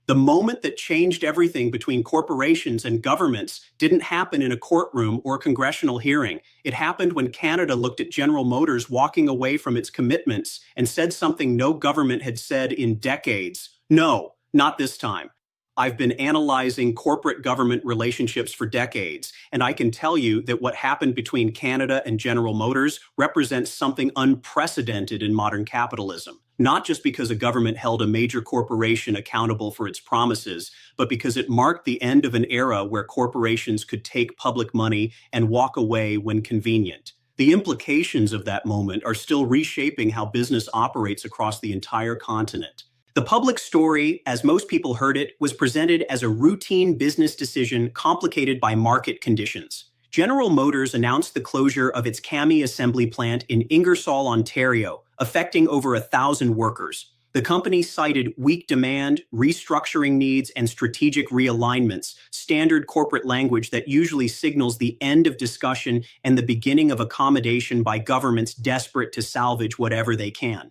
The moment that changed everything between corporations and governments didn't happen in a courtroom or congressional hearing. It happened when Canada looked at General Motors walking away from its commitments and said something no government had said in decades. No, not this time. I've been analyzing corporate-government relationships for decades, and I can tell you that what happened between Canada and General Motors represents something unprecedented in modern capitalism. Not just because a government held a major corporation accountable for its promises, but because it marked the end of an era where corporations could take public money and walk away when convenient. The implications of that moment are still reshaping how business operates across the entire continent. The public story, as most people heard it, was presented as a routine business decision complicated by market conditions. General Motors announced the closure of its Kami assembly plant in Ingersoll, Ontario, affecting over 1,000 workers. The company cited weak demand, restructuring needs, and strategic realignments, standard corporate language that usually signals the end of discussion and the beginning of accommodation by governments desperate to salvage whatever they can.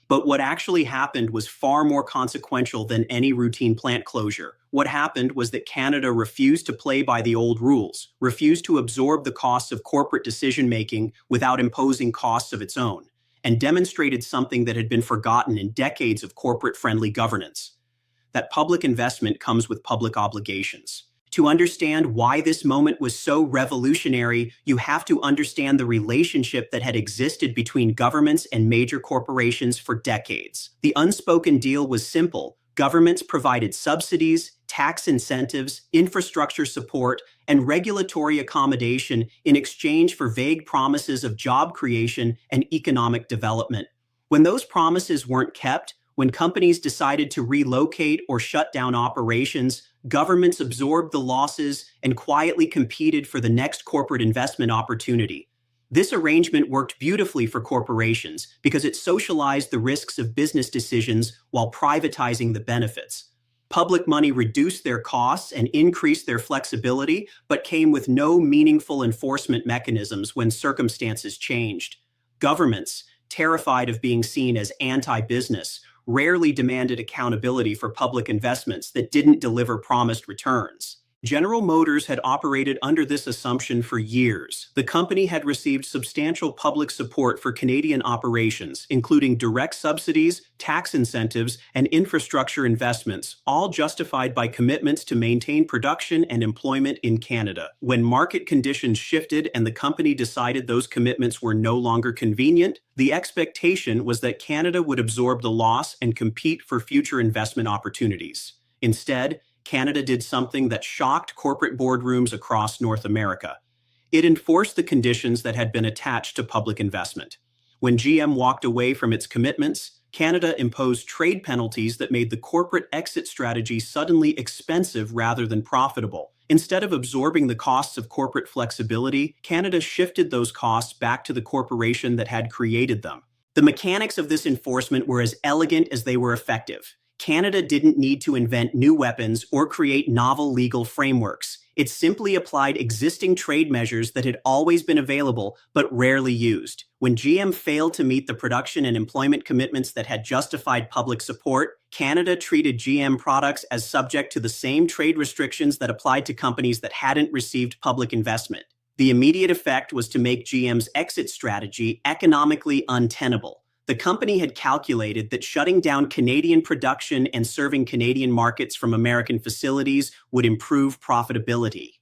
But what actually happened was far more consequential than any routine plant closure. What happened was that Canada refused to play by the old rules, refused to absorb the costs of corporate decision-making without imposing costs of its own, and demonstrated something that had been forgotten in decades of corporate-friendly governance: that public investment comes with public obligations. To understand why this moment was so revolutionary, you have to understand the relationship that had existed between governments and major corporations for decades. The unspoken deal was simple. Governments provided subsidies, tax incentives, infrastructure support, and regulatory accommodation in exchange for vague promises of job creation and economic development. When those promises weren't kept, when companies decided to relocate or shut down operations, governments absorbed the losses and quietly competed for the next corporate investment opportunity. This arrangement worked beautifully for corporations because it socialized the risks of business decisions while privatizing the benefits. Public money reduced their costs and increased their flexibility, but came with no meaningful enforcement mechanisms when circumstances changed. Governments, terrified of being seen as anti-business, rarely demanded accountability for public investments that didn't deliver promised returns. General Motors had operated under this assumption for years. The company had received substantial public support for Canadian operations, including direct subsidies, tax incentives, and infrastructure investments, all justified by commitments to maintain production and employment in Canada. When market conditions shifted and the company decided those commitments were no longer convenient, the expectation was that Canada would absorb the loss and compete for future investment opportunities. Instead, Canada did something that shocked corporate boardrooms across North America. It enforced the conditions that had been attached to public investment. When GM walked away from its commitments, Canada imposed trade penalties that made the corporate exit strategy suddenly expensive rather than profitable. Instead of absorbing the costs of corporate flexibility, Canada shifted those costs back to the corporation that had created them. The mechanics of this enforcement were as elegant as they were effective. Canada didn't need to invent new weapons or create novel legal frameworks. It simply applied existing trade measures that had always been available but rarely used. When GM failed to meet the production and employment commitments that had justified public support, Canada treated GM products as subject to the same trade restrictions that applied to companies that hadn't received public investment. The immediate effect was to make GM's exit strategy economically untenable. The company had calculated that shutting down Canadian production and serving Canadian markets from American facilities would improve profitability.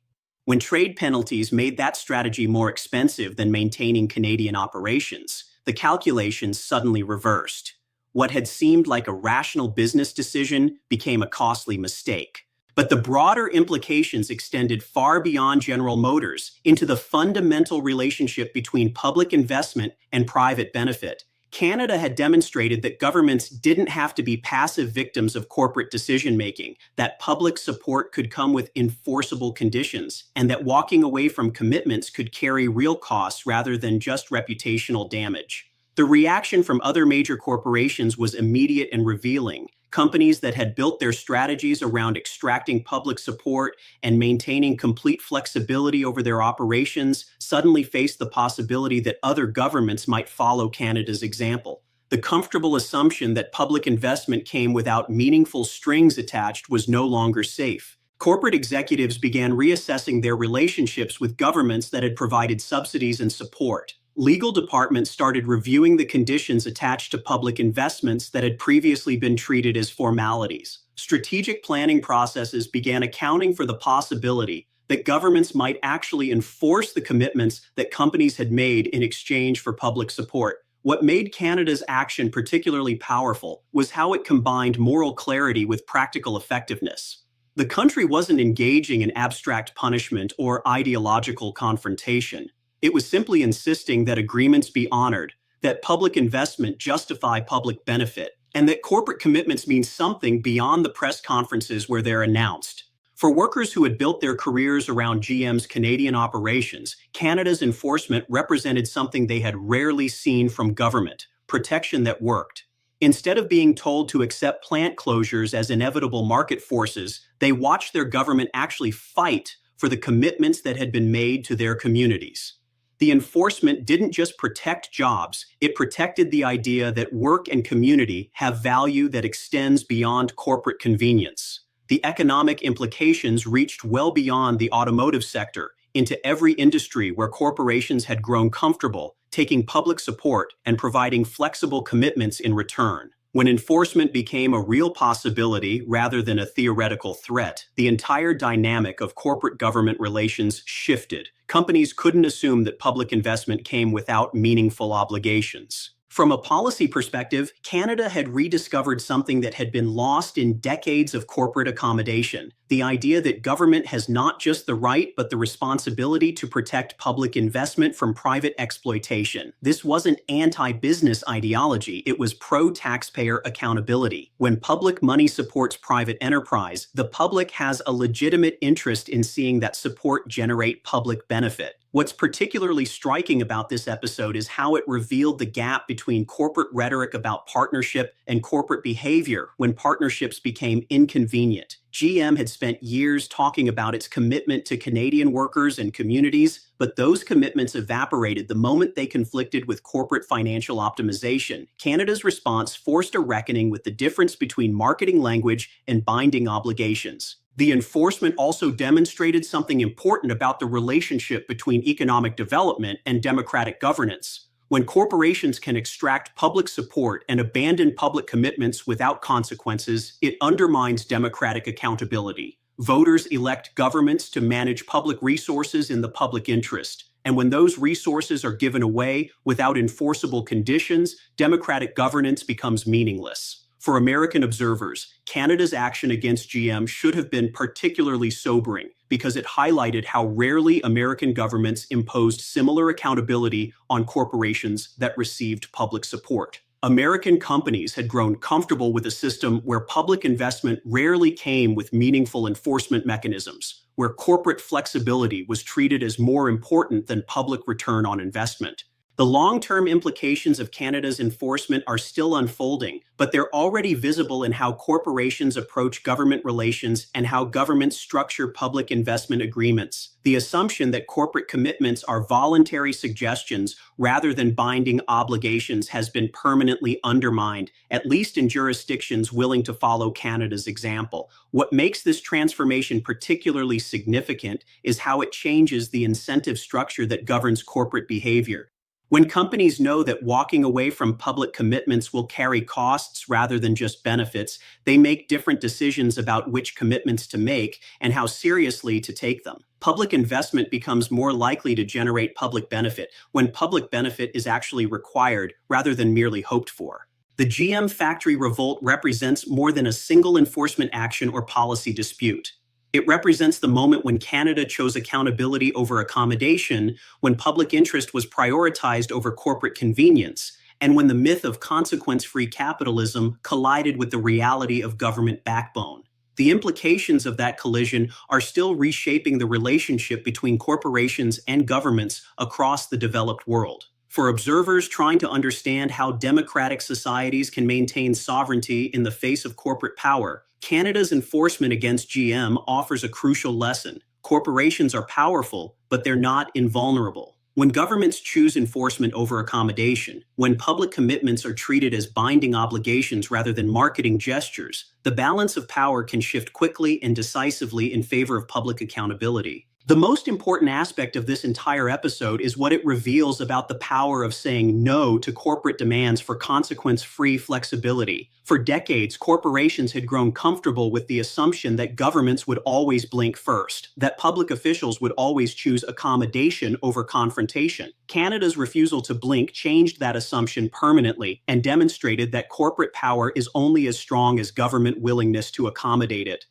When trade penalties made that strategy more expensive than maintaining Canadian operations, the calculations suddenly reversed. What had seemed like a rational business decision became a costly mistake. But the broader implications extended far beyond General Motors into the fundamental relationship between public investment and private benefit. Canada had demonstrated that governments didn't have to be passive victims of corporate decision-making, that public support could come with enforceable conditions, and that walking away from commitments could carry real costs rather than just reputational damage. The reaction from other major corporations was immediate and revealing. Companies that had built their strategies around extracting public support and maintaining complete flexibility over their operations suddenly faced the possibility that other governments might follow Canada's example. The comfortable assumption that public investment came without meaningful strings attached was no longer safe. Corporate executives began reassessing their relationships with governments that had provided subsidies and support. Legal departments started reviewing the conditions attached to public investments that had previously been treated as formalities. Strategic planning processes began accounting for the possibility that governments might actually enforce the commitments that companies had made in exchange for public support. What made Canada's action particularly powerful was how it combined moral clarity with practical effectiveness. The country wasn't engaging in abstract punishment or ideological confrontation. It was simply insisting that agreements be honored, that public investment justify public benefit, and that corporate commitments mean something beyond the press conferences where they're announced. For workers who had built their careers around GM's Canadian operations, Canada's enforcement represented something they had rarely seen from government: protection that worked. Instead of being told to accept plant closures as inevitable market forces, they watched their government actually fight for the commitments that had been made to their communities. The enforcement didn't just protect jobs, it protected the idea that work and community have value that extends beyond corporate convenience. The economic implications reached well beyond the automotive sector, into every industry where corporations had grown comfortable taking public support and providing flexible commitments in return. When enforcement became a real possibility rather than a theoretical threat, the entire dynamic of corporate-government relations shifted. Companies couldn't assume that public investment came without meaningful obligations. From a policy perspective, Canada had rediscovered something that had been lost in decades of corporate accommodation: the idea that government has not just the right but the responsibility to protect public investment from private exploitation. This wasn't anti-business ideology, it was pro-taxpayer accountability. When public money supports private enterprise, the public has a legitimate interest in seeing that support generate public benefit. What's particularly striking about this episode is how it revealed the gap between corporate rhetoric about partnership and corporate behavior when partnerships became inconvenient. GM had spent years talking about its commitment to Canadian workers and communities, but those commitments evaporated the moment they conflicted with corporate financial optimization. Canada's response forced a reckoning with the difference between marketing language and binding obligations. The enforcement also demonstrated something important about the relationship between economic development and democratic governance. When corporations can extract public support and abandon public commitments without consequences, it undermines democratic accountability. Voters elect governments to manage public resources in the public interest, and when those resources are given away without enforceable conditions, democratic governance becomes meaningless. For American observers, Canada's action against GM should have been particularly sobering because it highlighted how rarely American governments imposed similar accountability on corporations that received public support. American companies had grown comfortable with a system where public investment rarely came with meaningful enforcement mechanisms, where corporate flexibility was treated as more important than public return on investment. The long-term implications of Canada's enforcement are still unfolding, but they're already visible in how corporations approach government relations and how governments structure public investment agreements. The assumption that corporate commitments are voluntary suggestions rather than binding obligations has been permanently undermined, at least in jurisdictions willing to follow Canada's example. What makes this transformation particularly significant is how it changes the incentive structure that governs corporate behavior. When companies know that walking away from public commitments will carry costs rather than just benefits, they make different decisions about which commitments to make and how seriously to take them. Public investment becomes more likely to generate public benefit when public benefit is actually required rather than merely hoped for. The GM factory revolt represents more than a single enforcement action or policy dispute. It represents the moment when Canada chose accountability over accommodation, when public interest was prioritized over corporate convenience, and when the myth of consequence-free capitalism collided with the reality of government backbone. The implications of that collision are still reshaping the relationship between corporations and governments across the developed world. For observers trying to understand how democratic societies can maintain sovereignty in the face of corporate power, Canada's enforcement against GM offers a crucial lesson. Corporations are powerful, but they're not invulnerable. When governments choose enforcement over accommodation, when public commitments are treated as binding obligations rather than marketing gestures, the balance of power can shift quickly and decisively in favor of public accountability. The most important aspect of this entire episode is what it reveals about the power of saying no to corporate demands for consequence-free flexibility. For decades, corporations had grown comfortable with the assumption that governments would always blink first, that public officials would always choose accommodation over confrontation. Canada's refusal to blink changed that assumption permanently and demonstrated that corporate power is only as strong as government willingness to accommodate it.